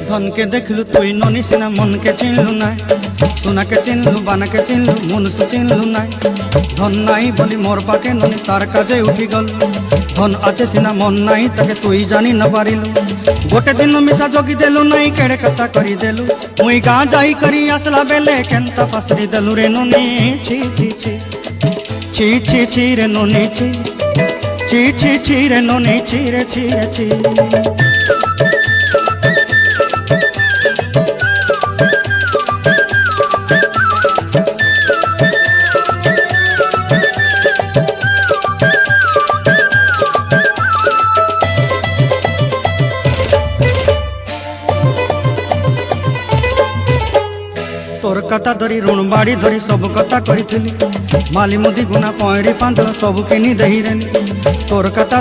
धन के देखलु तुई ननी सिना मन के चिन्हलु ना सोना के चिन्हलु बाना के चिन्हलु मुनुष चिन्हलु ना धन नाई बोली मोर पाके ननी तार काजे उठी गल धन आचे सिना मन नाई ताके तुई जानी न पारिलु गोटे दिन मिसा जोगी देलु नाई केड़े कथा करी देलु मुई गाँ जाई करी आसला बेले केंता पासरी देलु रे ननी छी छी छी छी छी छी रे ननी छी छी छी छी रे ननी छी रे छी रे छी। तोर कथा धरी ऋण बाड़ी धरी सब कथा करी माली मुदी गुना पहरी पांद सब किनी दही तोर कथा